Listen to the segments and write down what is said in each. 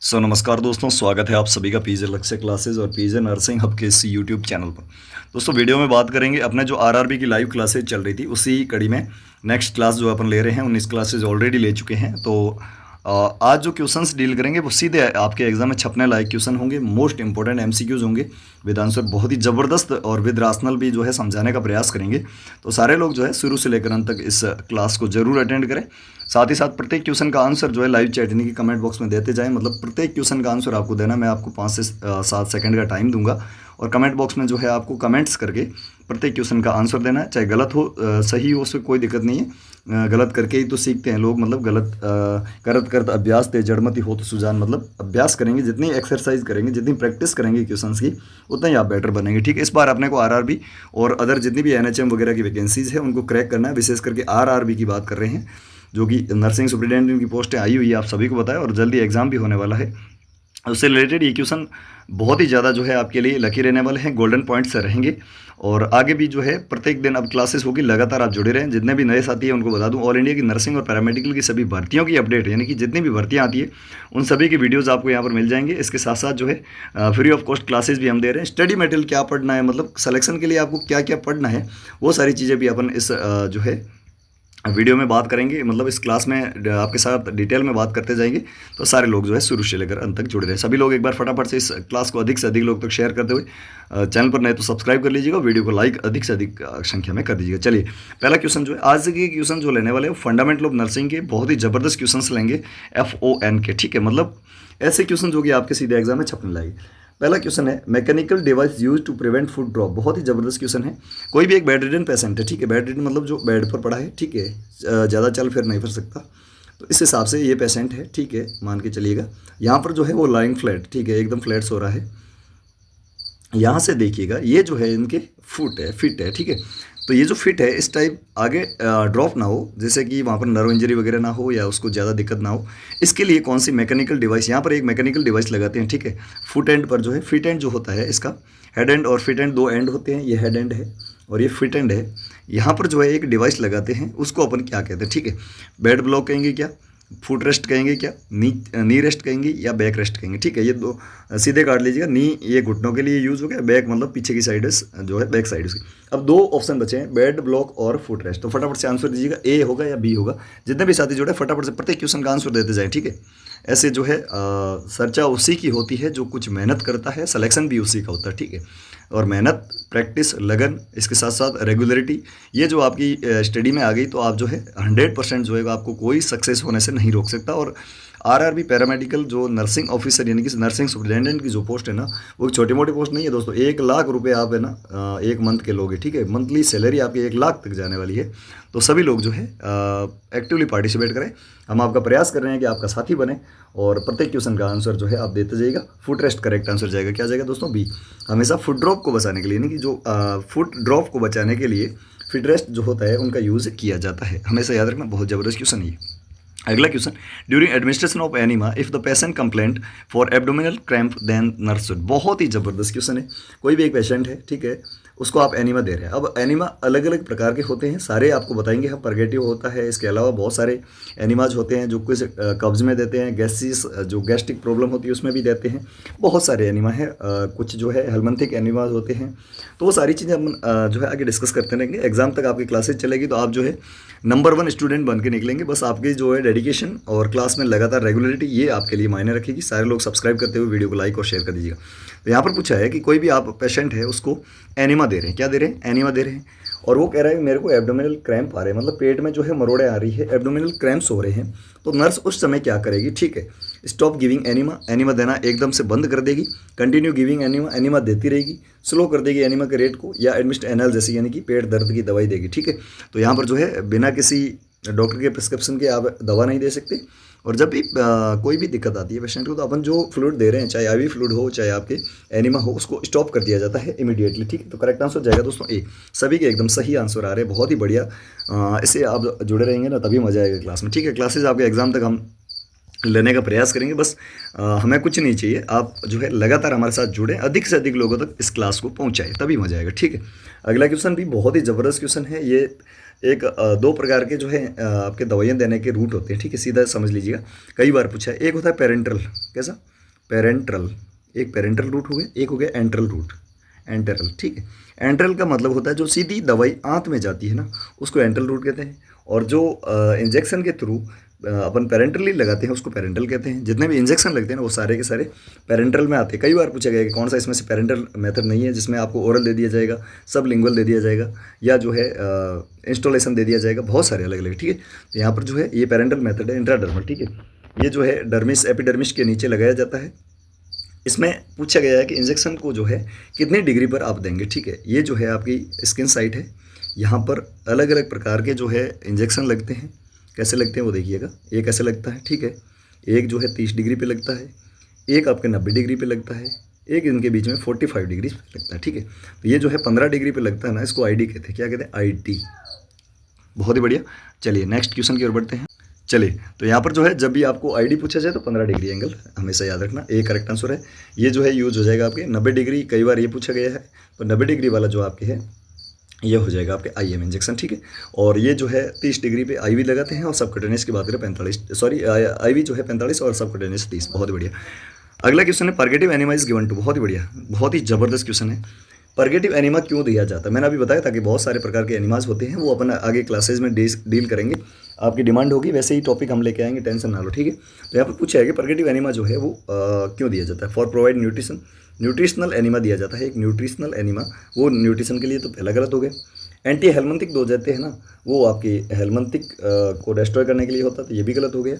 नमस्कार दोस्तों, स्वागत है आप सभी का पीजे लक्ष्य क्लासेस और पीजे नर्सिंग हब के इस यूट्यूब चैनल पर। दोस्तों वीडियो में बात करेंगे अपने जो आरआरबी की लाइव क्लासेज चल रही थी उसी कड़ी में नेक्स्ट क्लास जो अपन ले रहे हैं 19 क्लासेज ऑलरेडी ले चुके हैं। तो आज जो क्वेश्चंस डील करेंगे वो सीधे आपके एग्जाम में छपने लायक क्वेश्चन होंगे, मोस्ट इंपॉर्टेंट एमसीक्यूज होंगे विद आंसर, बहुत ही ज़बरदस्त और विद राशनल भी जो है समझाने का प्रयास करेंगे। तो सारे लोग जो है शुरू से लेकर अंत तक इस क्लास को जरूर अटेंड करें। साथ ही साथ प्रत्येक क्वेश्चन का आंसर जो है लाइव चैट यानी कि कमेंट बॉक्स में देते जाएं। मतलब प्रत्येक क्वेश्चन का आंसर आपको देना, मैं आपको 5 से 7 सेकंड का टाइम दूंगा और कमेंट बॉक्स में जो है आपको कमेंट्स करके प्रत्येक क्वेश्चन का आंसर देना है। चाहे गलत हो सही हो, उससे कोई दिक्कत नहीं है। गलत करके ही तो सीखते हैं लोग, मतलब गलत करत करत अभ्यास ते जड़मति हो तो सुजान, मतलब अभ्यास करेंगे, जितनी एक्सरसाइज करेंगे, जितनी प्रैक्टिस करेंगे क्वेश्चंस की, उतना ही आप बेटर बनेंगे। ठीक है, इस बार अपने को आरआरबी और अदर जितनी भी एनएचएम वगैरह की वैकेंसीज है उनको क्रैक करना है। विशेष करके आरआरबी की बात कर रहे हैं, जो कि नर्सिंग सुपरिटेंडेंट की पोस्टें आई हुई है, आप सभी को बताया, और जल्दी एग्जाम भी होने वाला है। उससे रिलेटेड ये क्वेश्चन बहुत ही ज़्यादा जो है आपके लिए लकी रहने वाले हैं, गोल्डन पॉइंट्स रहेंगे। और आगे भी जो है प्रत्येक दिन अब क्लासेस होगी, लगातार आप जुड़े रहें। जितने भी नए साथी हैं उनको बता दूं, ऑल इंडिया की नर्सिंग और पैरामेडिकल की सभी भर्तियों की अपडेट, यानी कि जितनी भी भर्तियां आती है उन सभी की वीडियोस आपको यहाँ पर मिल जाएंगे। इसके साथ साथ जो है फ्री ऑफ कॉस्ट क्लासेस भी हम दे रहे हैं। स्टडी मटेरियल क्या पढ़ना है, मतलब सिलेक्शन के लिए आपको क्या क्या पढ़ना है, वो सारी चीज़ें भी अपन इस जो है वीडियो में बात करेंगे। मतलब इस क्लास में आपके साथ डिटेल में बात करते जाएंगे। तो सारे लोग जो है शुरू से लेकर अंत तक जुड़े रहे। सभी लोग एक बार फटाफट से इस क्लास को अधिक से अधिक लोग तक शेयर करते हुए चैनल पर नए तो सब्सक्राइब कर लीजिएगा, वीडियो को लाइक अधिक से अधिक संख्या में कर दीजिएगा। चलिए, पहला क्वेश्चन जो है आज के क्वेश्चन जो लेने वाले हैं फंडामेंटल ऑफ नर्सिंग के बहुत ही जबरदस्त क्वेश्चन लेंगे, FON के। ठीक है, मतलब ऐसे क्वेश्चन जो कि आपके सीधे एग्जाम में छपने लाएंगे। पहला क्वेश्चन है mechanical device use to prevent foot drop. बहुत ही जबरदस्त क्वेश्चन है। कोई भी एक बेड रिडन पेशेंट है, ठीक है, बेड रिडन मतलब जो बेड पर पड़ा है, ठीक है, ज़्यादा चल फिर नहीं फिर सकता, तो इस हिसाब से ये पेशेंट है, ठीक है, मान के चलिएगा। यहाँ पर जो है वो लाइंग फ्लैट, ठीक है, एकदम फ्लैट सो रहा है। यहाँ से देखिएगा ये जो है इनके फुट है, फिट है, ठीक है। तो ये जो फिट है इस टाइप आगे ड्रॉप ना हो, जैसे कि वहाँ पर नर्व इंजरी वगैरह ना हो या उसको ज़्यादा दिक्कत ना हो। इसके लिए कौन सी मैकेनिकल डिवाइस, यहाँ पर एक मैकेनिकल डिवाइस लगाते हैं, ठीक है। फुट एंड पर जो है फिट एंड जो होता है, इसका हेड एंड और फिट एंड दो एंड होते हैं। ये हेड एंड है और ये फिट एंड है। यहाँ पर जो है एक डिवाइस लगाते हैं, उसको अपन क्या कहते हैं, ठीक है। बेड ब्लॉक कहेंगे क्या, फुट रेस्ट कहेंगे क्या, नी रेस्ट कहेंगे या बैक रेस्ट कहेंगे, ठीक है। ये दो सीधे काट लीजिएगा। नी ये घुटनों के लिए यूज़ हो गया, बैक मतलब पीछे की साइड जो है बैक साइड उसकी। अब दो ऑप्शन बचे हैं, बेड ब्लॉक और फुट रेस्ट। तो फटाफट से आंसर दीजिएगा, ए होगा या बी होगा। जितने भी साथी जोड़े फटाफट से प्रत्येक क्वेश्चन का आंसर देते जाएं, ठीक है। ऐसे जो है चर्चा उसी की होती है जो कुछ मेहनत करता है, सिलेक्शन भी उसी का होता है, ठीक है। और मेहनत, प्रैक्टिस, लगन, इसके साथ साथ रेगुलरिटी, ये जो आपकी स्टडी में आ गई तो आप जो है 100% जो है आपको कोई सक्सेस होने से नहीं रोक सकता। और आरआरबी पैरामेडिकल जो नर्सिंग ऑफिसर यानी कि नर्सिंग सुपरिटेंडेंट की जो पोस्ट है ना, वो छोटी मोटी पोस्ट नहीं है दोस्तों। 1 लाख रुपए आप है ना एक मंथ के लोगे, ठीक है। मंथली सैलरी आपकी 1 लाख तक जाने वाली है। तो सभी लोग जो है एक्टिवली पार्टिसिपेट करें। हम आपका प्रयास कर रहे हैं कि आपका साथी बने और प्रत्येक क्वेश्चन का आंसर जो है आप देते जाइएगा। फुट रेस्ट करेक्ट आंसर जाएगा, क्या जाएगा दोस्तों, बी। हमेशा फुट ड्रॉप को बचाने के लिए, यानी कि जो फुट ड्रॉप को बचाने के लिए फिट रेस्ट जो होता है उनका यूज़ किया जाता है। हमेशा याद रखना, बहुत ज़बरदस्त क्वेश्चन है ये। अगला question, during administration of enema if the patient complaint for abdominal cramp then nurse should. बहुत ही जबरदस्त क्वेश्चन है। कोई भी एक पेशेंट है, ठीक है, उसको आप एनिमा दे रहे हैं। अब एनिमा अलग अलग प्रकार के होते हैं, सारे आपको बताएंगे हम। परगेटिव होता है, इसके अलावा बहुत सारे एनिमाज होते हैं जो कुछ कब्ज में देते हैं, गैसिस जो गैस्ट्रिक प्रॉब्लम होती है उसमें भी देते हैं। बहुत सारे एनिमा है, कुछ जो है हेलमंथिक एनिमाज होते हैं। तो वो सारी चीज़ें हम जो है आगे डिस्कस करते रहेंगे। एग्जाम तक आपकी क्लासेज चलेगी तो आप जो है नंबर 1 स्टूडेंट बन के निकलेंगे। बस आपकी जो है डेडिकेशन और क्लास में लगातार रेगुलरिटी, ये आपके लिए मायने रखेगी। सारे लोग सब्सक्राइब करते हुए वीडियो को लाइक और शेयर कर दीजिएगा। तो यहाँ पर पूछा है कि कोई भी आप पेशेंट है उसको एनिमा दे रहे हैं, क्या दे रहे हैं, एनिमा दे रहे हैं, और वो कह रहा है मेरे को एब्डोमिनल क्रैम्प आ रहे हैं, मतलब पेट में जो है मरोड़े आ रही है, एब्डोमिनल क्रैम्प्स हो रहे हैं। तो नर्स उस समय क्या करेगी, ठीक है, स्टॉप गिविंग एनिमा, एनिमा देना एकदम से बंद कर देगी। कंटिन्यू गिविंग एनिमा, एनिमा देती रहेगी, स्लो कर देगी एनिमा के रेट को, या एडमिस्ट एनएल जैसी यानी कि पेट दर्द की दवाई देगी, ठीक है। तो यहाँ पर जो है बिना किसी डॉक्टर के प्रिस्क्रिप्शन के आप दवा नहीं दे सकते। और जब भी कोई भी दिक्कत आती है पेशेंट को, तो अपन जो फ्लूइड दे रहे हैं, चाहे आईवी फ्लूइड हो चाहे आपके एनिमा हो, उसको स्टॉप कर दिया जाता है इमीडिएटली, ठीक है। तो करेक्ट आंसर जाएगा दोस्तों ए। सभी के एकदम सही आंसर आ रहे हैं, बहुत ही बढ़िया। इससे आप जुड़े रहेंगे ना, तभी मजा आएगा क्लास में, ठीक है। क्लासेज आपके एग्जाम तक हम लेने का प्रयास करेंगे। बस हमें कुछ नहीं चाहिए, आप जो है लगातार हमारे साथ जुड़े, अधिक से अधिक लोगों तक इस क्लास को पहुंचाएं, तभी मजा आएगा, ठीक है। अगला क्वेश्चन भी बहुत ही ज़बरदस्त क्वेश्चन है। ये एक दो प्रकार के जो है आपके दवाइयाँ देने के रूट होते हैं, ठीक है, सीधा समझ लीजिएगा। कई बार पूछा है, एक होता है पेरेंट्रल, कैसा, पेरेंट्रल, एक पेरेंट्रल रूट हो गया, एक हो गया एंट्रल रूट, एंटेरल, ठीक है। एंट्रल का मतलब होता है जो सीधी दवाई आंत में जाती है ना, उसको एंट्रल रूट कहते हैं। और जो इंजेक्शन के थ्रू अपन पेरेंटली लगाते हैं उसको पेरेंटल कहते हैं। जितने भी इंजेक्शन लगते हैं ना वो सारे के सारे पेरेंटल में आते हैं। कई बार पूछा गया कि कौन सा इसमें से पेरेंटल मेथड नहीं है जिसमें आपको ओरल दे दिया जाएगा, सब लिंगुअल दे दिया जाएगा, या जो है इंस्टॉलेशन दे दिया जाएगा, बहुत सारे अलग अलग, ठीक है। तो यहाँ पर जो है ये पेरेंटल मेथड है, इंट्राडर्मल, ठीक है। ये जो है डर्मिस एपिडर्मिस के नीचे लगाया जाता है। इसमें पूछा गया है कि इंजेक्शन को जो है कितनी डिग्री पर आप देंगे, ठीक है। ये जो है आपकी स्किन साइट है, यहाँ पर अलग अलग प्रकार के जो है इंजेक्शन लगते हैं। कैसे लगते हैं वो देखिएगा, एक ऐसे लगता है, ठीक है, एक जो है 30 डिग्री पे लगता है, एक आपके 90 डिग्री पे लगता है, एक इनके बीच में 45 डिग्री पे लगता है, ठीक है। तो ये जो है 15 डिग्री पे लगता है ना, इसको आईडी कहते हैं। क्या कहते हैं, आईडी। बहुत ही बढ़िया। चलिए नेक्स्ट क्वेश्चन की ओर बढ़ते हैं। चलिए, तो यहाँ पर जो है जब भी आपको आईडी पूछा जाए तो 15 डिग्री एंगल हमेशा याद रखना, ए करेक्ट आंसर है। ये जो है यूज हो जाएगा आपके 90 डिग्री, कई बार ये पूछा गया है, तो 90 डिग्री वाला जो आपके है ये हो जाएगा आपके आईएम इंजेक्शन, ठीक है। और ये जो है 30 डिग्री पे आईवी लगाते हैं, और सबकटेनियस की बात करें 45, सॉरी आईवी जो है 45 और सबकटेनियस 30। बहुत ही बढ़िया। अगला क्वेश्चन है purgative enema is given to. बहुत ही बढ़िया, बहुत ही जबरदस्त क्वेश्चन है। परगेटिव एनिमा क्यों दिया जाता है, मैंने अभी बताया था कि बहुत सारे प्रकार के एनिमाज होते हैं, वो अपन आगे क्लासेज में डील करेंगे। आपकी डिमांड होगी वैसे ही टॉपिक हम लेके आएंगे, टेंशन ना लो, ठीक है। तो यहाँ पर पूछा है कि परगेटिव एनिमा जो है वो क्यों दिया जाता है। For provide nutrition, nutritional enema दिया जाता है, एक न्यूट्रिशनल एनिमा, वो न्यूट्रिशन के लिए तो पहला गलत हो गया। एंटी हेलमंथिक दो जाते हैं ना, वो आपकी हेलमंथिक को डिस्ट्रॉय करने के लिए होता है, तो ये भी गलत हो गया।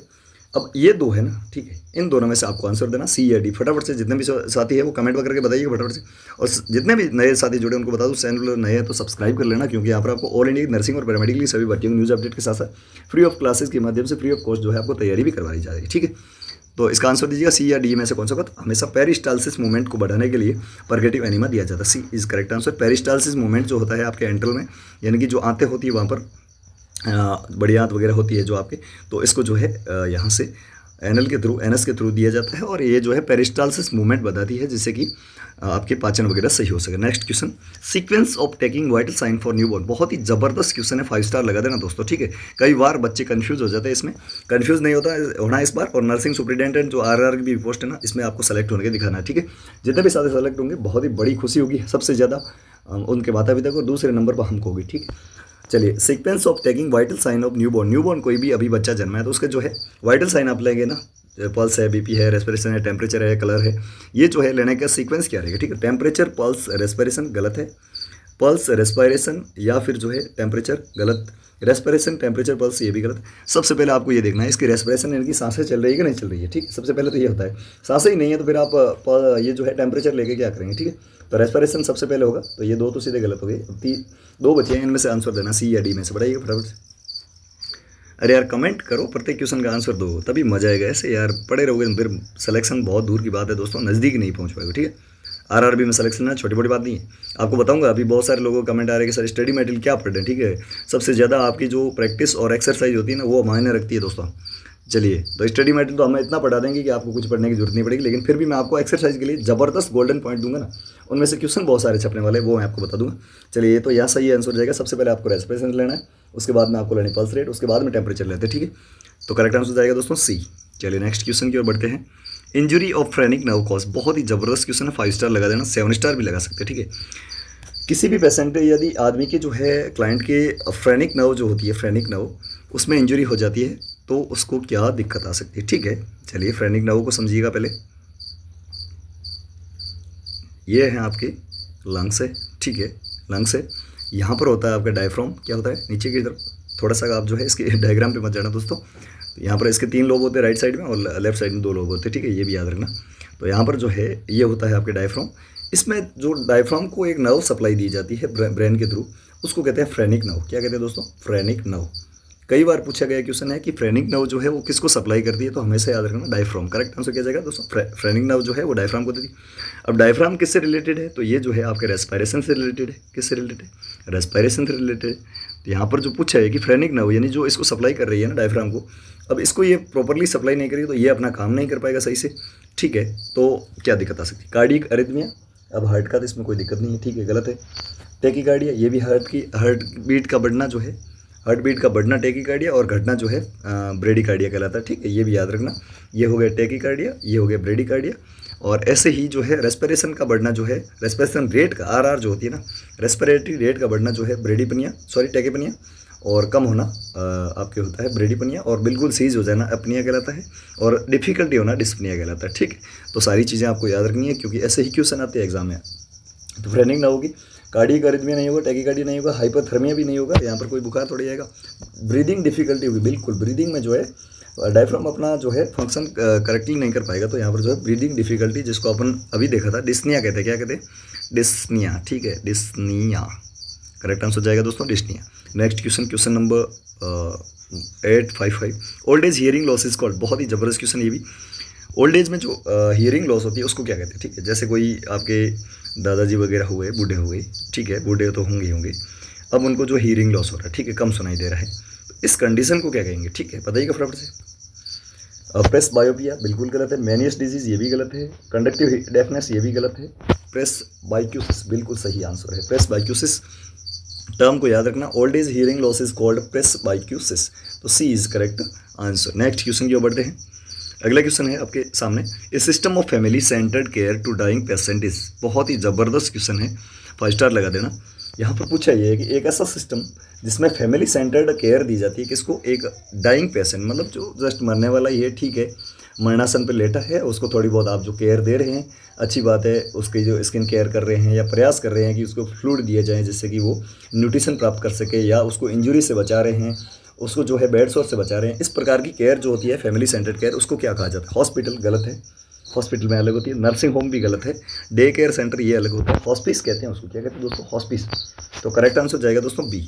अब ये दो है ना, ठीक है, इन दोनों में से आपको आंसर देना, सी या डी। फटाफट से जितने भी साथी है वो कमेंट करके बताइएगा फटाफट से। और जितने भी नए साथी जुड़े उनको बता दूँ, चैनल नए हैं तो सब्सक्राइब कर लेना, क्योंकि यहाँ पर आपको ऑल इंडिया नर्सिंग और पैरामेडिकल की सभी भर्तियों की न्यूज़ अपडेट के साथ साथ फ्री ऑफ क्लासेस के माध्यम से फ्री ऑफ कॉस्ट जो है आपको तैयारी भी करवाई जा रही है, ठीक है। तो इसका आंसर दीजिएगा, सी या डी में से कौन सा होगा। हमेशा पेरिस्टालसिस मूवमेंट को बढ़ाने के लिए परगेटिव एनिमा दिया जाता है, C is correct answer. Peristalsis movement जो होता है आपके एंट्रल में, यानी कि जो आंतें होती है वहाँ पर बड़ी आंत वगैरह होती है जो आपके, तो इसको जो है यहाँ से एनल के थ्रू, एनएस के थ्रू दिया जाता है, और ये जो है पेरिस्टालसिस मूवमेंट बताती है, जिससे कि आपके पाचन वगैरह सही हो सके। Next question, sequence of taking vital sign for newborn. बहुत ही जबरदस्त क्वेश्चन है, 5 स्टार लगा देना दोस्तों, ठीक है। कई बार बच्चे कंफ्यूज हो जाते हैं इसमें, कंफ्यूज नहीं होना इस बार। और नर्सिंग सुपरिटेंडेंट जो आरआर की भी पोस्ट है ना, इसमें आपको सेलेक्ट होने के दिखाना है, ठीक है। जितने भी सारे सेलेक्ट होंगे बहुत ही बड़ी खुशी होगी, सबसे ज़्यादा उनके माता पिता को, दूसरे नंबर पर हमको होगी, ठीक है। चलिए, sequence of taking vital sign of newborn. Newborn कोई भी अभी बच्चा जन्मा है तो उसका जो है वाइटल साइन आप लेंगे ना, पल्स है, बीपी है, रेस्पिरेशन है, टेम्परेचर है, कलर है, ये जो है लेने का सीक्वेंस क्या रहेगा, ठीक है। टेम्परेचर, पल्स, रेस्पिरेशन गलत है, पल्स, रेस्पिरेशन या फिर जो है टेम्परेचर गलत, रेस्पिरेशन, टेम्परेचर, पल्स ये भी गलत। सबसे पहले आपको ये देखना है इसकी रेस्पिरेशन, यानी कि सांसें चल रही है कि नहीं चल रही है, ठीक है। सबसे पहले तो ये होता है, सांसें ही नहीं है तो फिर आप ये जो है टेम्परेचर लेके क्या करेंगे, ठीक है। तो रेस्पिरेशन सबसे पहले होगा, तो ये दो तो सीधे गलत हो गए। दो बचे हैं, इनमें से आंसर देना, सी या डी में से, बताइए फटाफट से। अरे यार कमेंट करो, प्रत्येक क्वेश्चन का आंसर दो, तभी मजा आएगा। ऐसे यार पढ़े रहोगे फिर सिलेक्शन बहुत दूर की बात है दोस्तों, नज़दीक नहीं पहुंच पाएगा, ठीक है। आरआरबी में सिलेक्शन है, छोटी बड़ी बात नहीं है। आपको बताऊंगा, अभी बहुत सारे लोगों को कमेंट आ रहे हैं कि सर स्टडी मटेरियल क्या पढ़ रहे हैं, ठीक है। सबसे ज़्यादा आपकी जो प्रैक्टिस और एक्सरसाइज होती है ना, वो मायने रखती है दोस्तों। चलिए, तो स्टडी मटेरियल तो हमें इतना पढ़ा देंगे कि आपको कुछ पढ़ने की जरूरत नहीं पड़ेगी, लेकिन फिर भी मैं आपको एक्सरसाइज के लिए ज़बरदस्त गोल्डन पॉइंट दूंगा ना, उनमें से क्वेश्चन बहुत सारे छपने वाले हैं, वो मैं आपको बता दूंगा। चलिए, ये तो यहाँ सही आंसर हो जाएगा। सबसे पहले आपको रेस्पिरेशन लेना है, उसके बाद में आपको लेनी पल्स रेट, उसके बाद में टेम्परेचर लेते हैं, ठीक है। तो करेक्ट आंसर जाएगा दोस्तों सी। चलिए नेक्स्ट क्वेश्चन की ओर बढ़ते हैं। Injury of phrenic nerve cause, बहुत ही जबरदस्त क्वेश्चन है, 5 स्टार लगा देना, 7 स्टार भी लगा सकते हैं, ठीक है। किसी भी पेशेंट, यदि आदमी के जो है क्लाइंट के फ्रेनिक नर्व जो होती है, फ्रेनिक नर्व, उसमें इंजरी हो जाती है तो उसको क्या दिक्कत आ सकती है, ठीक है। चलिए फ्रेनिक नर्व को समझिएगा पहले। ये है आपके लंग्स है, ठीक है, लंग्स है। यहाँ पर होता है आपका डायफ्राम, क्या होता है नीचे की तरफ, थोड़ा सा आप जो है इसके डायग्राम पे मत जाना दोस्तों। तो यहाँ पर इसके 3 लोब होते हैं राइट साइड में, और लेफ्ट साइड में 2 लोब होते हैं, ठीक है, ये भी याद रखना। तो यहाँ पर जो है ये होता है आपके डायफ्राम। इसमें जो डायफ्राम को एक नर्व सप्लाई दी जाती है ब्रेन के थ्रू, उसको कहते हैं फ्रेनिक नर्व। क्या कहते हैं दोस्तों, फ्रेनिक नर्व। कई बार पूछा गया क्वेश्चन है कि फ्रेनिक नर्व जो है वो किसको सप्लाई करती है, तो हमेशा याद रखना डायफ्राम। करेक्ट आंसर क्या जाएगा दोस्तों, फ्रेनिक नर्व जो है वो डायफ्राम को देती है। अब डायफ्राम किससे रिलेटेड है, तो ये जो है आपके रेस्पिरेशन से रिलेटेड है। किससे रिलेटेड है, रेस्पिरेशन से रिलेटेड है। तो यहाँ पर जो पूछा है कि फ्रेनिक नर्व यानी जो इसको सप्लाई कर रही है ना डायफ्राम को, अब इसको ये प्रॉपरली सप्लाई नहीं करेगी तो ये अपना काम नहीं कर पाएगा सही से, ठीक है। तो क्या दिक्कत आ सकती है, कार्डियक अरिथमिया। अब हार्ट का तो इसमें कोई दिक्कत नहीं है, ठीक है, गलत है। टैकीकार्डिया, ये भी हार्ट बीट का बढ़ना जो है हार्ट बीट का बढ़ना टेकिकार्डिया और घटना जो है ब्रेडिकार्डिया कहलाता है, ठीक है, ये भी याद रखना। ये हो गया टेकिकार्डिया, ये हो गया ब्रेडिकार्डिया। और ऐसे ही जो है रेस्पिरेशन का बढ़ना जो है, रेस्पिरेशन रेट का आरआर जो होती है ना, रेस्पिरेटरी रेट का बढ़ना जो है टेकिपनिया, और कम होना आपके होता है ब्रेडिपनिया, और बिल्कुल सीज हो जाना अपनिया कहलाता है, और डिफिकल्टी होना डिस्पनिया कहलाता है, ठीक है। तो सारी चीज़ें आपको याद रखनी है क्योंकि ऐसे ही क्वेश्चन आते हैं एग्जाम में। तो फ्रेनिंग ना होगी, कार्डियक अरिथमिया नहीं होगा, टेकिकार्डिया नहीं होगा, हाइपरथर्मिया भी नहीं होगा, यहाँ पर कोई बुखार थोड़ी आएगा। ब्रीदिंग डिफिकल्टी होगी, बिल्कुल ब्रीदिंग में जो है डायफ्राम अपना जो है फंक्शन करेक्टली नहीं कर पाएगा, तो यहाँ पर जो है ब्रीदिंग डिफिकल्टी, जिसको अपन अभी देखा था डिस्निया कहते हैं, क्या कहते हैं, डिस्निया, ठीक है, डिस्निया करेक्ट आंसर हो जाएगा दोस्तों, dyspnoea. Next question number 855, old age hearing loss is called, बहुत ही ज़बरदस्त क्वेश्चन ये भी। ओल्ड एज में जो हियरिंग लॉस होती है उसको क्या कहते हैं, ठीक है। जैसे कोई आपके दादाजी वगैरह हुए, बूढ़े हुए, ठीक है, बूढ़े तो होंगे ही होंगे, अब उनको जो हियरिंग लॉस हो रहा है, ठीक है, कम सुनाई दे रहा है, तो इस कंडीशन को क्या कहेंगे, ठीक है, बताइएगा फटाफट से। प्रेस बायोपिया बिल्कुल गलत है, मैनियस डिजीज़ ये भी गलत है, कंडक्टिव डेफनेस ये भी गलत है, प्रेस बाइक्यूसिस बिल्कुल सही आंसर है। प्रेस बाइक्यूसिस टर्म को याद रखना, old age hearing loss is called presbycusis, तो C is correct answer. Next question की ओर बढ़ते हैं। अगला क्वेश्चन है आपके सामने, a system of family centred care to dying patient is, बहुत ही ज़बरदस्त क्वेश्चन है, 5 स्टार लगा देना। यहाँ पर पूछा ये है कि एक ऐसा सिस्टम जिसमें फैमिली सेंटर्ड केयर दी जाती है, किसको, एक डाइंग पेशेंट, मतलब जो जस्ट मरने वाला ही है, ठीक है, मरणासन पे लेटा है, उसको थोड़ी बहुत आप जो केयर दे रहे हैं, अच्छी बात है, उसकी जो स्किन केयर कर रहे हैं या प्रयास कर रहे हैं कि उसको फ्लूइड दिया जाए जिससे कि वो न्यूट्रिशन प्राप्त कर सके, या उसको इंजरी से बचा रहे हैं, उसको जो है बेड सोर से बचा रहे हैं, इस प्रकार की केयर जो होती है फैमिली सेंटर्ड केयर, उसको क्या कहा जाता है। हॉस्पिटल गलत है, हॉस्पिटल में अलग होती है, नर्सिंग होम भी गलत है, डे केयर सेंटर ये अलग होता है, हॉस्पिस कहते हैं उसको, क्या कहते हैं दोस्तों, हॉस्पिस। तो करेक्ट आंसर जाएगा दोस्तों बी,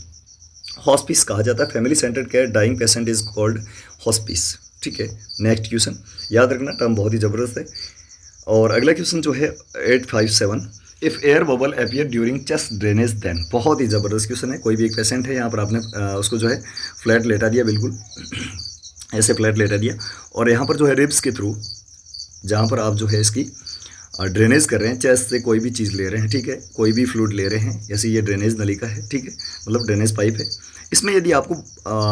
हॉस्पिस कहा जाता है, family centred care dying patient is called hospice, ठीक है। नेक्स्ट क्वेश्चन याद रखना, टर्म बहुत ही ज़बरदस्त है। और अगला क्वेश्चन जो है 857, if air bubble appear during chest drainage then, बहुत ही ज़बरदस्त क्वेश्चन है। कोई भी एक पेशेंट है, यहाँ पर आपने उसको जो है फ्लैट लेटा दिया, बिल्कुल ऐसे फ्लैट लेटा दिया, और यहाँ पर जो है रिब्स के थ्रू जहाँ पर आप जो है इसकी ड्रेनेज कर रहे हैं, चेस्ट से कोई भी चीज़ ले रहे हैं, ठीक है, कोई भी फ्लूइड ले रहे हैं, जैसे ये ड्रेनेज नलिका है, ठीक है, मतलब ड्रेनेज पाइप है, इसमें यदि आपको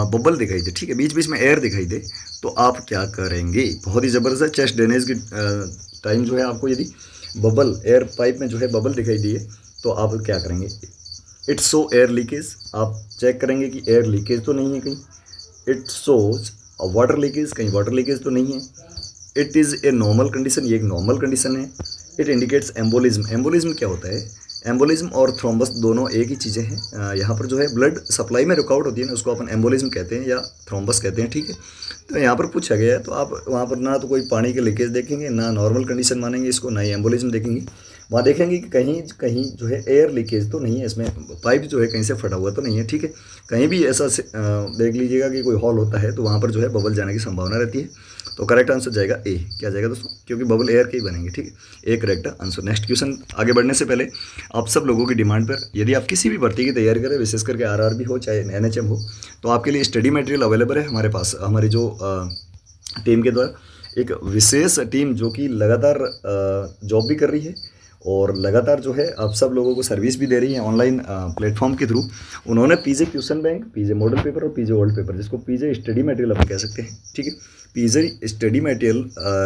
बबल दिखाई दे, ठीक है, बीच बीच में एयर दिखाई दे, तो आप क्या करेंगे। बहुत ही ज़बरदस्त है। चेस्ट ड्रेनेज की टाइम जो है आपको यदि बबल एयर पाइप में जो है बबल दिखाई दिए, तो आप क्या करेंगे। इट्स शो एयर लीकेज, आप चेक करेंगे कि एयर लीकेज तो नहीं है कहीं, इट शोज वाटर लीकेज, कहीं वाटर लीकेज तो नहीं है, it is a normal condition, ये एक नॉर्मल कंडीशन है, इट इंडिकेट्स एम्बोलिज्म, एम्बोलिज्म क्या होता है, एम्बोलिज्म और थ्रोम्बस दोनों एक ही चीज़ें हैं। यहाँ पर जो है ब्लड सप्लाई में रुकावट होती है ना, उसको अपन एम्बोलिज्म कहते हैं या थ्रोम्बस कहते हैं, ठीक है। तो यहाँ पर पूछा गया है, तो आप वहाँ पर ना तो कोई पानी के लीकेज देखेंगे, ना नॉर्मल कंडीशन मानेंगे इसको, ना ही एम्बोलिज्म देखेंगे, वहाँ देखेंगे कि कहीं कहीं जो है एयर लीकेज तो नहीं है, इसमें पाइप जो है कहीं से फटा हुआ तो नहीं है, ठीक है। कहीं भी ऐसा देख लीजिएगा कि कोई हॉल होता है, तो वहाँ पर जो है बबल जाने की संभावना रहती है। तो करेक्ट आंसर जाएगा ए, क्या जाएगा दोस्तों, क्योंकि बबल एयर के ही बनेंगे, ठीक है, A correct answer. Next question आगे बढ़ने से पहले आप सब लोगों की डिमांड पर, यदि आप किसी भी भर्ती की तैयारी करें, विशेष करके आरआरबी हो चाहे एनएचएम हो, तो आपके लिए स्टडी मटेरियल अवेलेबल है हमारे पास। हमारी जो टीम के द्वारा एक विशेष टीम जो कि लगातार जॉब भी कर रही है और लगातार जो है आप सब लोगों को सर्विस भी दे रही है ऑनलाइन प्लेटफॉर्म के थ्रू। उन्होंने पीजे क्वेश्चन बैंक, पीजे मॉडल पेपर और पीजे ओल्ड पेपर, जिसको पीजे स्टडी मटेरियल अपन कह सकते हैं, ठीक है, पीजे स्टडी मटेरियल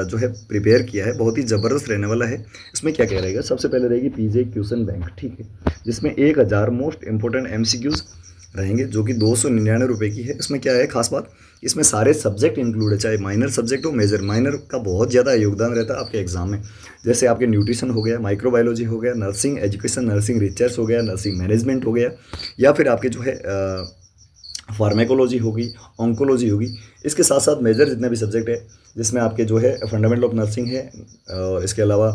जो है प्रिपेयर किया है, बहुत ही ज़बरदस्त रहने वाला है। इसमें क्या क्या रहेगा, सबसे पहले रहेगी पीजे क्वेश्चन बैंक, ठीक है, जिसमें 1000 मोस्ट इंपॉर्टेंट एमसीक्यूज़ रहेंगे, जो कि 299 रुपये की है। इसमें क्या है खास बात, इसमें सारे सब्जेक्ट इंक्लूड है, चाहे माइनर सब्जेक्ट हो मेजर, माइनर का बहुत ज़्यादा योगदान रहता है आपके एग्जाम में। जैसे आपके न्यूट्रिशन हो गया, माइक्रोबायोलॉजी हो गया, नर्सिंग एजुकेशन, नर्सिंग रिसर्च हो गया, नर्सिंग मैनेजमेंट हो गया, या फिर आपके जो है फार्मेकोलॉजी होगी, ऑन्कोलॉजी होगी। इसके साथ साथ मेजर जितने भी सब्जेक्ट है, जिसमें आपके जो है फंडामेंटल ऑफ नर्सिंग है, और इसके अलावा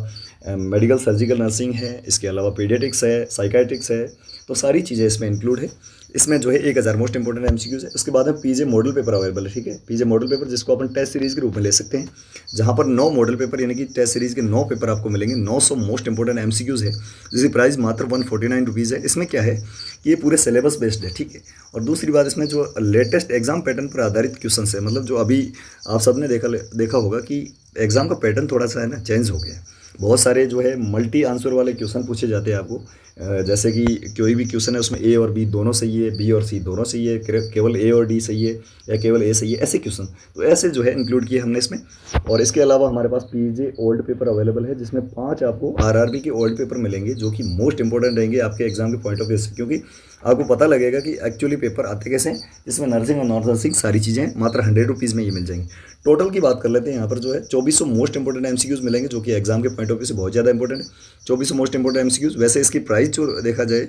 मेडिकल सर्जिकल नर्सिंग है, इसके अलावा पीडियाट्रिक्स है, साइकाट्रिक्स है, तो सारी चीज़ें इसमें इंक्लूड है। इसमें जो है 1000 मोस्ट इंपॉर्टेंट एमसीक्यूज है। उसके बाद में पीजे मॉडल पेपर अवेलेबल है, ठीक है, पीजे मॉडल पेपर जिसको अपन टेस्ट सीरीज़ के रूप में ले सकते हैं, जहाँ पर 9 मॉडल पेपर यानी कि टेस्ट सीरीज़ के 9 पेपर आपको मिलेंगे, 900 मोस्ट इंपॉर्टेंट एमसीक्यूज है, जिसकी प्राइस मात्र 149 रुपीज़ है। इसमें क्या है कि ये पूरे सिलेबस बेस्ड है, ठीक है। और दूसरी बात, इसमें जो लेटेस्ट एग्जाम पैटर्न पर आधारित क्वेश्चन है, मतलब जो अभी आप सबने देखा होगा कि एग्जाम का पैटर्न थोड़ा सा है ना चेंज हो गया है। बहुत सारे जो है मल्टी आंसर वाले क्वेश्चन पूछे जाते हैं आपको। जैसे कि कोई भी क्वेश्चन है उसमें ए और बी दोनों सही है, बी और सी दोनों सही है, केवल ए और डी सही है या केवल ए सही है, ऐसे क्वेश्चन तो ऐसे जो है इंक्लूड किए हमने इसमें। और इसके अलावा हमारे पास पीजे ओल्ड पेपर अवेलेबल है, जिसमें 5 आपको आरआरबी के ओल्ड पेपर मिलेंगे जो कि मोस्ट इंपॉर्टेंट रहेंगे आपके एग्जाम के पॉइंट ऑफ व्यू से, क्योंकि आपको पता लगेगा कि एक्चुअली पेपर आते कैसे हैं, जिसमें नर्सिंग और नॉन नर्सिंग सारी चीज़ें मात्र 100 रुपीज़ में ये मिल जाएंगी। टोटल की बात कर लेते हैं, यहाँ पर जो है 2400 मोस्ट इंपॉर्टेंट एमसीक्यूज मिलेंगे जो कि एग्जाम के पॉइंट ऑफ व्यू से बहुत ज़्यादा इंपॉर्टेंट है। 2400 मोस्ट इंपॉर्टेंट एमसीक्यूज। वैसे इसकी प्राइस जो देखा जाए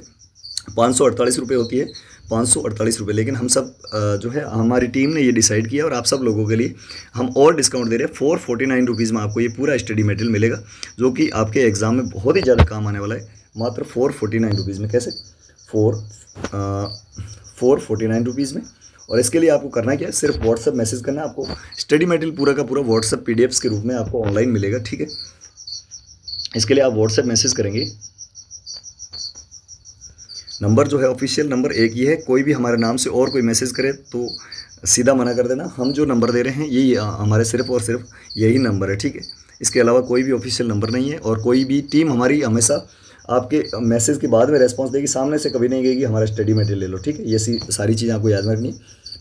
548 रुपये होती है, 548 रुपये, लेकिन हम सब जो है हमारी टीम ने ये डिसाइड किया और आप सब लोगों के लिए हम और डिस्काउंट दे रहे हैं। 449 रुपीज़ में आपको ये पूरा स्टडी मटेरियल मिलेगा जो कि आपके एग्जाम में बहुत ही ज़्यादा काम आने वाला है, मात्र 449 रुपीज़ में। कैसे 449 रुपीज़ में। और इसके लिए आपको करना क्या है, सिर्फ व्हाट्सएप मैसेज करना है। आपको स्टडी मटेरियल पूरा का पूरा व्हाट्सएप पीडीएफ्स के रूप में आपको ऑनलाइन मिलेगा, ठीक है। इसके लिए आप व्हाट्सएप मैसेज करेंगे। नंबर जो है ऑफिशियल नंबर एक ही है, कोई भी हमारे नाम से और कोई मैसेज करे तो सीधा मना कर देना। हम जो नंबर दे रहे हैं यही हमारे सिर्फ और सिर्फ यही नंबर है, ठीक है। इसके अलावा कोई भी ऑफिशियल नंबर नहीं है। और कोई भी टीम हमारी हमेशा आपके मैसेज के बाद में रेस्पॉन्स देगी, सामने से कभी नहीं कहेगी हमारा स्टडी मटेरियल ले लो, ठीक है। ये सारी चीज़ें आपको याद रखनी है।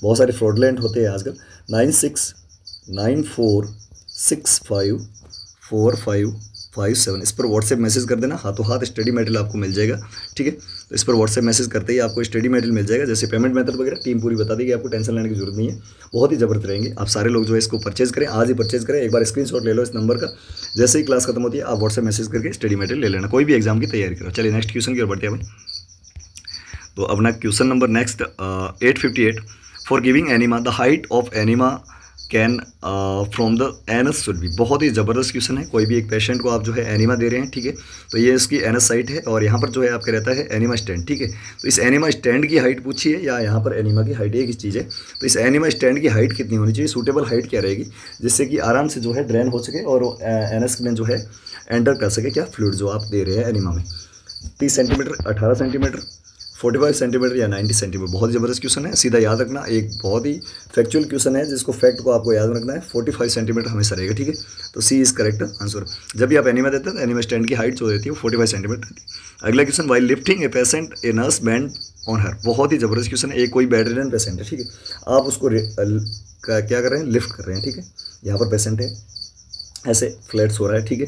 बहुत सारे फ्रॉडलेंट होते हैं आजकल। 9694654557 इस पर व्हाट्सएप मैसेज कर देना, हाथों हाथ स्टडी मटेरियल आपको मिल जाएगा, ठीक है। तो इस पर व्हाट्सएप मैसेज करते ही आपको स्टडी मटेरियल मिल जाएगा। जैसे पेमेंट मेथड वगैरह टीम पूरी बता देगी, आपको टेंशन लेने की जरूरत नहीं है। बहुत ही ज़बरदस्त रहेंगे। आप सारे लोग जो है इसको परचेज करें, आज ही परचेज करें। एक बार स्क्रीनशॉट ले लो इस नंबर का, जैसे ही क्लास खत्म होती है आप व्हाट्सएप मैसेज करके स्टडी मटेरियल ले लेना, कोई भी एग्जाम की तैयारी करो। चलिए नेक्स्ट क्वेश्चन की ओर बढ़ते हैं अपन। तो अपना question number next 858, for giving enema the height of enema can from the anus should be. बहुत ही ज़बरदस्त क्वेश्चन है। कोई भी एक पेशेंट को आप जो है एनिमा दे रहे हैं, ठीक है। तो ये इसकी एनस साइट है और यहाँ पर जो है आपका रहता है एनिमा स्टैंड, ठीक है। तो इस एनिमा स्टैंड की हाइट पूछी है या यहाँ पर एनिमा की हाइट, एक ही चीज़ है। तो इस एनिमा स्टैंड की हाइट कितनी होनी चाहिए, सूटेबल हाइट क्या रहेगी, जिससे कि आराम से जो है ड्रेन हो सके और एनस में जो है एंटर कर सके क्या फ्लूइड जो आप दे रहे हैं एनिमा में। 30 सेंटीमीटर, 18 सेंटीमीटर, 45 सेंटीमीटर या 90 सेंटीमीटर। बहुत ज़बरदस्त क्वेश्चन है, सीधा याद रखना। एक बहुत ही फैक्चुअल क्वेश्चन है जिसको फैक्ट को आपको याद रखना है। 45 सेंटीमीटर हमेशा रहेगा, ठीक है। तो सी इज करेक्ट आंसर। जब भी आप एनिमा देते हैं तो एनिमा स्टैंड की हाइट जो रहती है वो 45 सेंटीमीटर रहती है। अगला question, while lifting A patient a nurse band on her. बहुत ही ज़बरदस्त क्वेश्चन है। एक कोई बेडरिडन पेशेंट है, ठीक है। आप उसको क्या कर रहे हैं, लिफ्ट कर रहे हैं, ठीक है। यहाँ पर पेशेंट है, ऐसे फ्लैट्स हो रहा है, ठीक है।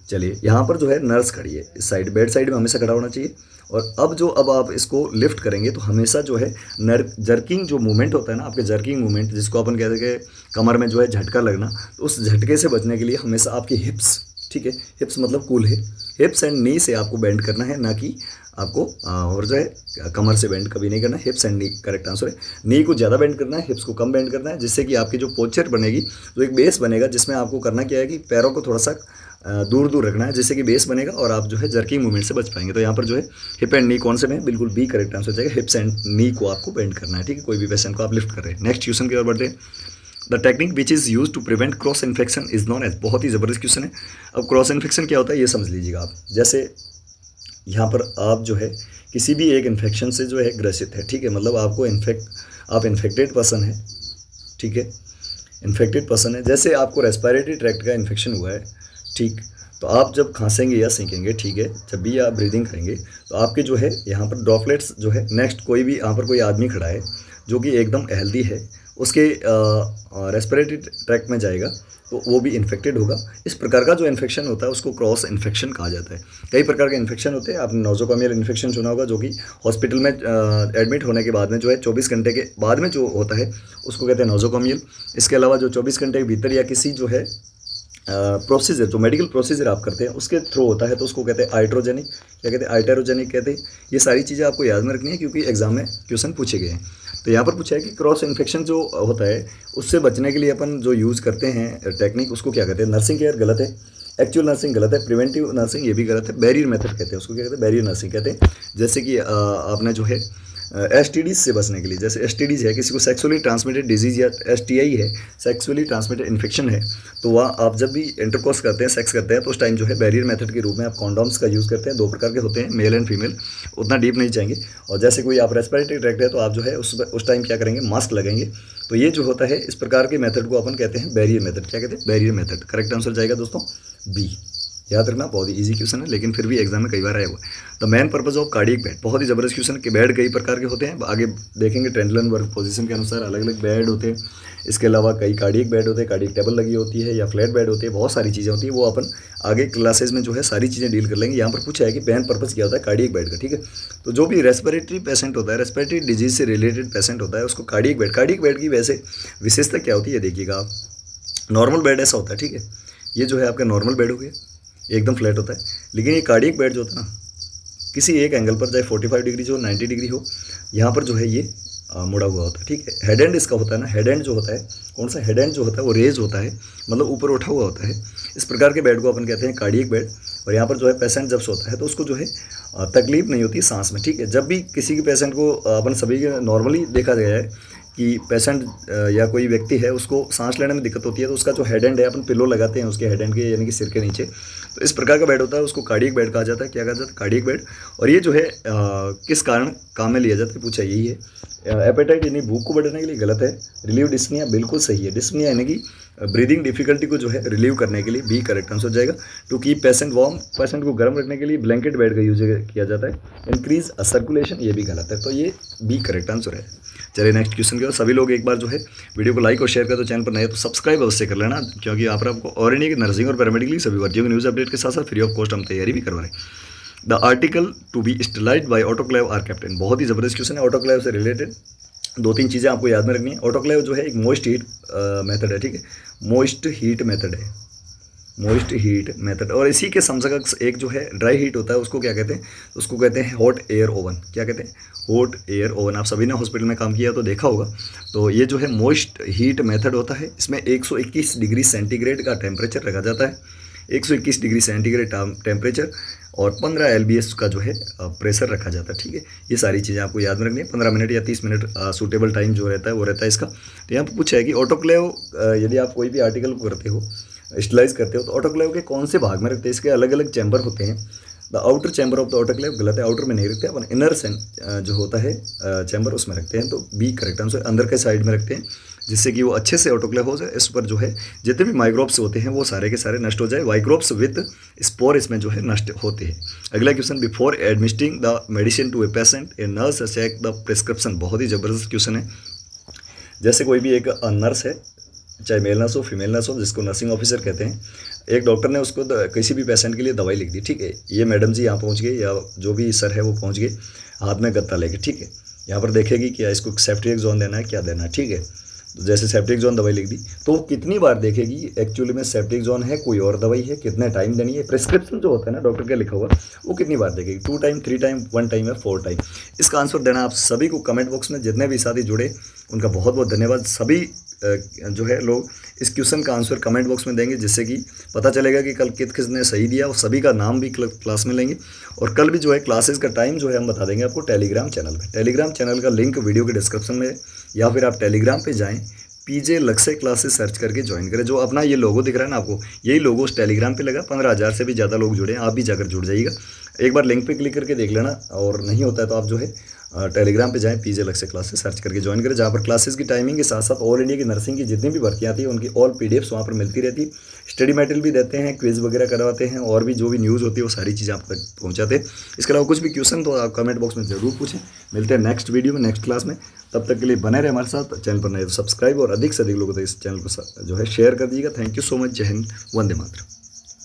चलिए यहाँ पर जो है नर्स खड़ी है, इस साइड बेड साइड में हमेशा खड़ा होना चाहिए। और अब आप इसको लिफ्ट करेंगे तो हमेशा जो है जर्किंग जो मूवमेंट होता है ना, आपके जर्किंग मूवमेंट जिसको अपन कहते हैं कमर में जो है झटका लगना, तो उस झटके से बचने के लिए हमेशा आपकी हिप्स, ठीक है, हिप्स मतलब कूल है, हिप्स एंड नी से आपको बेंड करना है, ना कि आपको और जो है कमर से बेंड कभी नहीं करना। हिप्स एंड नी करेक्ट आंसर है। नी को ज़्यादा बेंड करना है, हिप्स को कम बेंड करना है, जिससे कि आपकी जो पोस्चर बनेगी, जो एक बेस बनेगा, जिसमें आपको करना क्या है कि पैरों को थोड़ा सा दूर दूर रखना है, जिससे कि बेस बनेगा और आप जो है जर्किंग मूवमेंट से बच पाएंगे। तो यहाँ पर जो है हिप एंड नी कौन से में, बिल्कुल बी करेक्ट आंसर हो जाएगा। हिप्स एंड नी को आपको बेंड करना है, ठीक है। कोई भी पेशेंट को आप लिफ्ट कर रहे हैं। नेक्स्ट क्वेश्चन की ओर बढ़ते हैं। The technique which is use to prevent cross infection is known as. बहुत ही ज़बरदस्त क्वेश्चन है। अब क्रॉस इन्फेक्शन क्या होता है ये समझ लीजिएगा आप। जैसे यहाँ पर आप जो है किसी भी एक इन्फेक्शन से जो है ग्रसित है, ठीक है, मतलब आपको आप इन्फेक्टेड पर्सन है, ठीक है, इन्फेक्टेड पर्सन है। जैसे आपको रेस्पिरेटरी ट्रैक्ट का इन्फेक्शन हुआ है, ठीक, तो आप जब खांसेंगे या सीखेंगे, ठीक है, जब भी आप ब्रीदिंग करेंगे तो आपके जो है यहाँ पर ड्रॉपलेट्स जो है, नेक्स्ट कोई भी यहाँ पर कोई आदमी खड़ा है जो कि एकदम हेल्दी है, उसके रेस्पिरेटरी ट्रैक्ट में जाएगा तो वो भी इन्फेक्टेड होगा। इस प्रकार का जो इन्फेक्शन होता है उसको क्रॉस इन्फेक्शन कहा जाता है। कई प्रकार के इन्फेक्शन होते हैं। आपने नोज़ोकोमियल इन्फेक्शन सुना होगा, जो कि हॉस्पिटल में एडमिट होने के बाद में जो है 24 घंटे के बाद में जो होता है उसको कहते हैं नोज़ोकोमियल। इसके अलावा जो 24 घंटे के भीतर या किसी जो है प्रोसीजर, जो मेडिकल प्रोसीजर आप करते हैं उसके थ्रू होता है तो उसको कहते हैं आइट्रोजेनिक, क्या कहते हैं, आइटेरोजेनिक कहते हैं। ये सारी चीज़ें आपको याद में रखनी है क्योंकि एग्जाम में क्वेश्चन पूछे गए हैं। तो यहाँ पर पूछा है कि क्रॉस इन्फेक्शन जो होता है उससे बचने के लिए अपन जो यूज़ करते हैं टेक्निक, उसको क्या कहते हैं। नर्सिंग केयर गलत है, एक्चुअल नर्सिंग गलत है, प्रिवेंटिव नर्सिंग ये भी गलत है, बैरियर मेथड कहते हैं उसको, क्या कहते हैं, बैरियर नर्सिंग कहते हैं। जैसे कि आपने जो है एसटीडीज से बचने के लिए, जैसे एसटीडीज है, किसी को सेक्सुअली ट्रांसमिटेड डिजीज़ या एसटीआई है, सेक्सुअली ट्रांसमिटेड इन्फेक्शन है, तो वह आप जब भी इंटरकोर्स करते हैं, सेक्स करते हैं, तो उस टाइम जो है बैरियर मेथड के रूप में आप कॉन्डोम्स का यूज़ करते हैं। 2 प्रकार के होते हैं, मेल एंड फीमेल, उतना डीप नहीं जाएंगे। और जैसे कोई आप रेस्पिरेटरी ट्रैक्ट है तो आप जो है उस टाइम क्या करेंगे, मास्क लगाएंगे। तो ये जो होता है इस प्रकार के मेथड को अपन कहते हैं बैरियर मेथड। क्या कहते हैं, बैरियर मेथड। करेक्ट आंसर जाएगा दोस्तों बी। याद रखना, बहुत ही ईजी क्वेश्चन है, लेकिन फिर भी एग्जाम में कई बार आया हुआ है। The main purpose of cardiac bed, बहुत ही जबरदस्त क्वेश्चन के। बेड कई प्रकार के होते हैं, आगे देखेंगे। ट्रेंडलन वर्क पोजीशन के अनुसार अलग अलग बेड होते हैं। इसके अलावा कई कार्डियक बेड होते हैं, कार्डियक टेबल लगी होती है या फ्लैट बेड होती है, बहुत सारी चीज़ें होती है। वो अपन आगे क्लासेज में जो है सारी चीज़ें डील कर लेंगे। यहाँ पर पूछा है कि मेन पर्पज क्या होता है कार्डियक बेड का, ठीक है। तो जो भी रेस्पिरेटरी पेशेंट होता है, रेस्पिरेटरी डिजीज से रिलेटेड पेशेंट होता है, उसको कार्डियक बेड की वैसे विशेषता क्या होती है देखिएगा आप। नॉर्मल बेड ऐसा होता है, ठीक है, ये जो है आपका नॉर्मल बेड हो गया, एकदम फ्लैट होता है। लेकिन ये कार्डियक बेड जो होता है ना, किसी एक एंगल पर, चाहे 45 डिग्री हो 90 डिग्री हो, यहाँ पर जो है ये मुड़ा हुआ होता है, ठीक है। हेड एंड इसका होता है ना, हेड एंड जो होता है, कौन सा हेड एंड जो होता है वो रेज होता है, मतलब ऊपर उठा हुआ होता है। इस प्रकार के बेड को अपन कहते हैं कार्डियक बेड। और यहाँ पर जो है पेशेंट जब सोता है तो उसको जो है तकलीफ नहीं होती सांस में, ठीक है। जब भी किसी के पेशेंट को अपन सभी के नॉर्मली देखा गया है कि पेशेंट या कोई व्यक्ति है उसको सांस लेने में दिक्कत होती है, तो उसका जो हेड एंड है, अपन पिलो लगाते हैं उसके हेड एंड के, यानी कि सिर के नीचे। तो इस प्रकार का बेड होता है, उसको कार्डियक बेड कहा जाता है। क्या कहा जाता है? Cardiac bed. और ये जो है किस कारण काम में लिया जाता है, पूछा यही है। एपेटाइट यानी भूख को बढ़ाने के लिए, गलत है। रिलीव डिस्निया, बिल्कुल सही है। डिस्निया यानी कि ब्रीदिंग डिफिकल्टी को जो है रिलीव करने के लिए, बी करेक्ट आंसर हो जाएगा। To keep patient warm, patient को गर्म रखने के लिए ब्लैंकेट बेड का यूज किया जाता है। इंक्रीज सर्कुलेशन, ये भी गलत है, तो ये बी करेक्ट आंसर है। चलिए नेक्स्ट क्वेश्चन के बाद सभी लोग एक बार जो है वीडियो को लाइक और शेयर कर दो। चैनल पर नए तो सब्सक्राइब अवश्य कर लेना, क्योंकि यहाँ पर आपको और इंडिया की नर्सिंग और पैरामेडिकल की सभी भर्तियों की न्यूज़ अपडेट के साथ साथ फ्री ऑफ कॉस्ट हम तैयारी भी करवा रहे हैं। The article to be sterilised by autoclave are kept in, बहुत ही जबरदस्त क्वेश्चन है। ऑटोक्लेव से रिलेटेड 2-3 चीज़ें आपको याद में रखनी है। ऑटोक्लेव जो है एक मोइस्ट हीट मेथड है, ठीक है, मोइस्ट हीट मेथड है, मोइस्ट हीट मेथड। और इसी के समकक्ष एक जो है ड्राई हीट होता है, उसको क्या कहते हैं? तो उसको कहते हैं हॉट एयर ओवन। क्या कहते हैं? Hot air oven. आप सभी ने हॉस्पिटल में काम किया तो देखा होगा। तो ये जो है मोइस्ट हीट मेथड होता है, इसमें 121 डिग्री सेंटीग्रेड का टेम्परेचर रखा जाता है, 121 डिग्री सेंटीग्रेड टेम्परेचर, और 15 LBS का जो है प्रेशर रखा जाता है, ठीक है। ये सारी चीज़ें आपको याद में रखनी है। 15 मिनट या 30 मिनट सूटेबल टाइम जो रहता है वो रहता है इसका। तो यहाँ पर पूछा है कि ऑटोक्लेव यदि आप कोई भी आर्टिकल करते हो, स्टरलाइज करते हो, तो ऑटोक्लेव के कौन से भाग में रखते हैं? इसके अलग अलग चैम्बर होते हैं। The outer chamber of the autoclave, गलत है, आउटर में नहीं रखते अपन, इनर जो होता है चैम्बर उसमें रखते हैं, तो बी करेक्ट आंसर। अंदर के साइड में रखते हैं, जिससे कि वो अच्छे से ऑटोक्लेव हो जाए। इस पर जो है जितने भी माइक्रोब्स होते हैं वो सारे के सारे नष्ट हो जाए। माइक्रोब्स विद स्पोर इसमें जो है नष्ट होते हैं। अगला question, before administering the medicine to a patient a nurse check the prescription, बहुत ही ज़बरदस्त क्वेश्चन है। जैसे कोई भी एक नर्स है, चाहे मेल नर्स हो फीमेल नर्स हो, जिसको नर्सिंग ऑफिसर कहते हैं, एक डॉक्टर ने उसको किसी भी पेशेंट के लिए दवाई लिख दी, ठीक है। ये मैडम जी यहाँ पहुँच गए, या जो भी सर है वो पहुँच गए हाथ में गत्ता लेके, ठीक है। यहाँ पर देखेगी क्या इसको सेप्टिक जोन देना है, क्या देना है, ठीक है। तो जैसे सेप्टिक जोन दवाई लिख दी, तो वो कितनी बार देखेगी एक्चुअली में सेप्टिक जोन है, कोई और दवाई है, कितने टाइम देनी है। प्रिस्क्रिप्शन जो होता है ना डॉक्टर का लिखा हुआ, वो कितनी बार देखेगी? 2 टाइम, 3 टाइम, 1 टाइम या 4 टाइम। इसका आंसर देना आप सभी को कमेंट बॉक्स में। जितने भी साथी जुड़े उनका बहुत बहुत धन्यवाद। सभी जो है लोग इस क्वेश्चन का आंसर कमेंट बॉक्स में देंगे, जिससे कि पता चलेगा कि कल किसने सही दिया, और सभी का नाम भी क्लास में लेंगे। और कल भी जो है क्लासेस का टाइम जो है हम बता देंगे आपको टेलीग्राम चैनल पे। टेलीग्राम चैनल का लिंक वीडियो के डिस्क्रिप्शन में, या फिर आप टेलीग्राम पे जाएं, पीजे लक्ष्य क्लासेस सर्च करके ज्वाइन करें। जो अपना ये लोगो दिख रहा है ना आपको, यही लोगो उस टेलीग्राम पे लगा। 15,000 से भी ज़्यादा लोग जुड़े हैं, आप भी जाकर जुड़ जाइएगा। एक बार लिंक पे क्लिक करके देख लेना, और नहीं होता है तो आप जो है टेलीग्राम पे जाएं, पीजे लक्ष्य क्लासेस सर्च करके ज्वाइन करें, जहाँ पर क्लासेस की टाइमिंग के साथ साथ ऑल इंडिया की नर्सिंग की जितनी भी भर्तियाँ आती है उनकी ऑल PDFs वहाँ पर मिलती रहती है। स्टडी मटेरियल भी देते हैं, क्विज वगैरह करवाते हैं, और भी जो भी न्यूज़ होती है वो सारी चीज़ें आप तक पहुँचाते हैं। इसके अलावा कुछ भी क्वेश्चन तो आप कमेंट बॉक्स में ज़रूर पूछें। मिलते हैं नेक्स्ट वीडियो में, नेक्स्ट क्लास में। तब तक के लिए बने रहे हमारे साथ। चैनल पर नए तो सब्सक्राइब, और अधिक से अधिक लोगों तक इस चैनल को जो है शेयर कर दीजिएगा। Thank you so much. जय हिंद, वंदे मातरम।